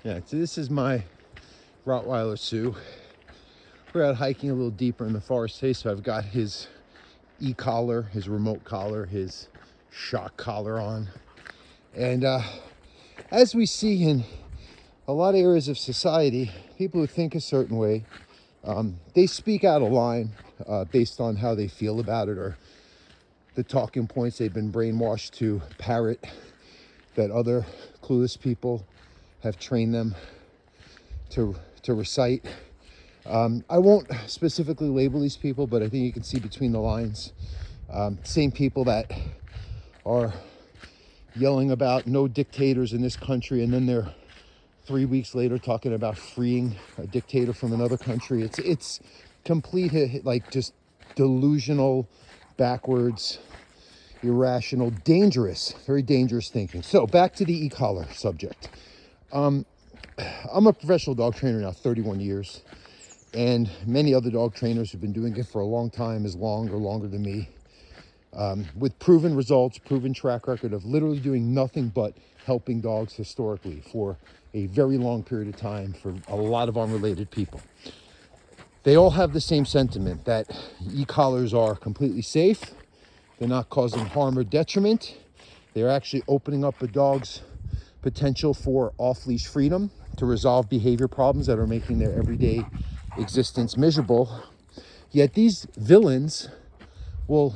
Yeah, so this is my Rottweiler Sue. We're out hiking a little deeper in the forest today, so I've got his e-collar, his remote collar, his shock collar on. And as we see in a lot of areas of society, people who think a certain way, they speak out of line based on how they feel about it or the talking points they've been brainwashed to parrot that other clueless people have trained them to recite. I won't specifically label these people, but I think you can see between the lines. Same people that are yelling about no dictators in this country, and then they're 3 weeks later talking about freeing a dictator from another country. It's complete, like, just delusional, backwards, irrational, dangerous, very dangerous thinking. So back to the e-collar subject. I'm a professional dog trainer now, 31 years, and many other dog trainers who've been doing it for a long time, as long or longer than me, with proven results, proven track record of literally doing nothing but helping dogs historically for a very long period of time for a lot of unrelated people. They all have the same sentiment that e-collars are completely safe. They're not causing harm or detriment. They're actually opening up a dog's potential for off-leash freedom to resolve behavior problems that are making their everyday existence miserable. Yet these villains will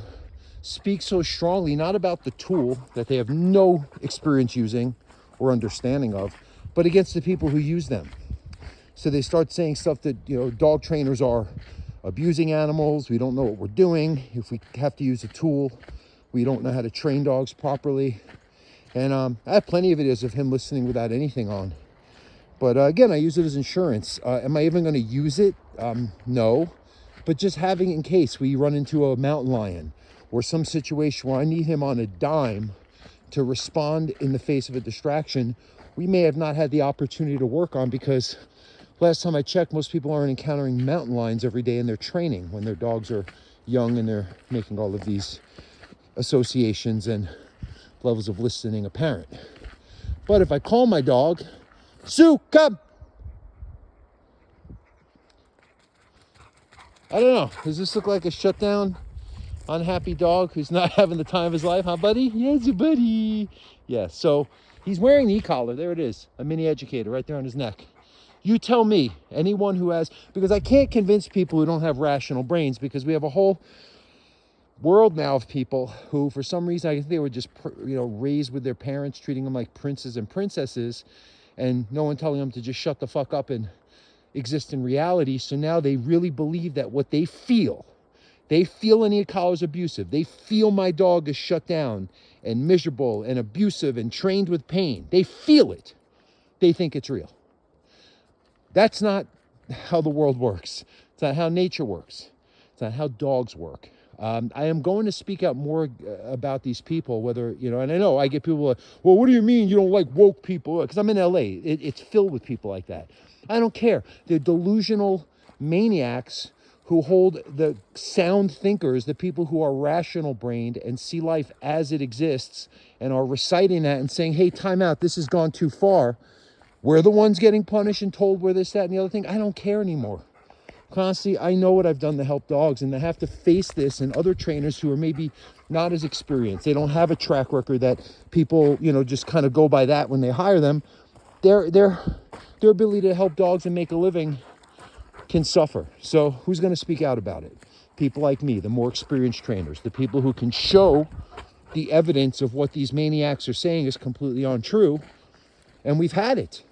speak so strongly, not about the tool that they have no experience using or understanding of, but against the people who use them. So they start saying stuff that, dog trainers are abusing animals. We don't know what we're doing. If we have to use a tool, we don't know how to train dogs properly. And I have plenty of videos of him listening without anything on. But again, I use it as insurance. Am I even going to use it? No. But just having it in case we run into a mountain lion or some situation where I need him on a dime to respond in the face of a distraction we may have not had the opportunity to work on, because last time I checked, most people aren't encountering mountain lions every day in their training when their dogs are young and they're making all of these associations and levels of listening apparent. But if I call my dog, Sue, come! I don't know. Does this look like a shutdown, unhappy dog who's not having the time of his life, huh, buddy? Yes, buddy. Yeah, so he's wearing the e-collar. There it is, a mini educator right there on his neck. You tell me, anyone who has, because I can't convince people who don't have rational brains, because we have a whole world now of people who, for some reason, I think they were just, raised with their parents, treating them like princes and princesses, and no one telling them to just shut the fuck up and exist in reality. So now they really believe that what they feel an e-collar is abusive. They feel my dog is shut down and miserable and abusive and trained with pain. They feel it. They think it's real. That's not how the world works. It's not how nature works. It's not how dogs work. I am going to speak out more about these people, whether, and I know I get people like, well, what do you mean you don't like woke people? Because I'm in LA. It's filled with people like that. I don't care. They're delusional maniacs who hold the sound thinkers, the people who are rational brained and see life as it exists and are reciting that and saying, hey, time out, this has gone too far. We're the ones getting punished and told we're this, that, and the other thing. I don't care anymore. Constantly, I know what I've done to help dogs, and to have to face this and other trainers who are maybe not as experienced. They don't have a track record that people, just kind of go by that when they hire them. Their ability to help dogs and make a living can suffer. So who's going to speak out about it? People like me, the more experienced trainers, the people who can show the evidence of what these maniacs are saying is completely untrue. And we've had it.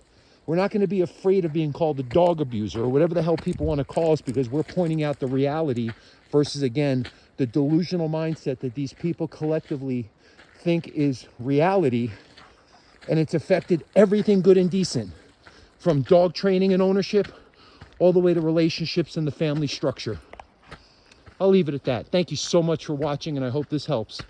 We're not going to be afraid of being called a dog abuser or whatever the hell people want to call us, because we're pointing out the reality versus, again, the delusional mindset that these people collectively think is reality. And it's affected everything good and decent, from dog training and ownership all the way to relationships and the family structure. I'll leave it at that. Thank you so much for watching, and I hope this helps.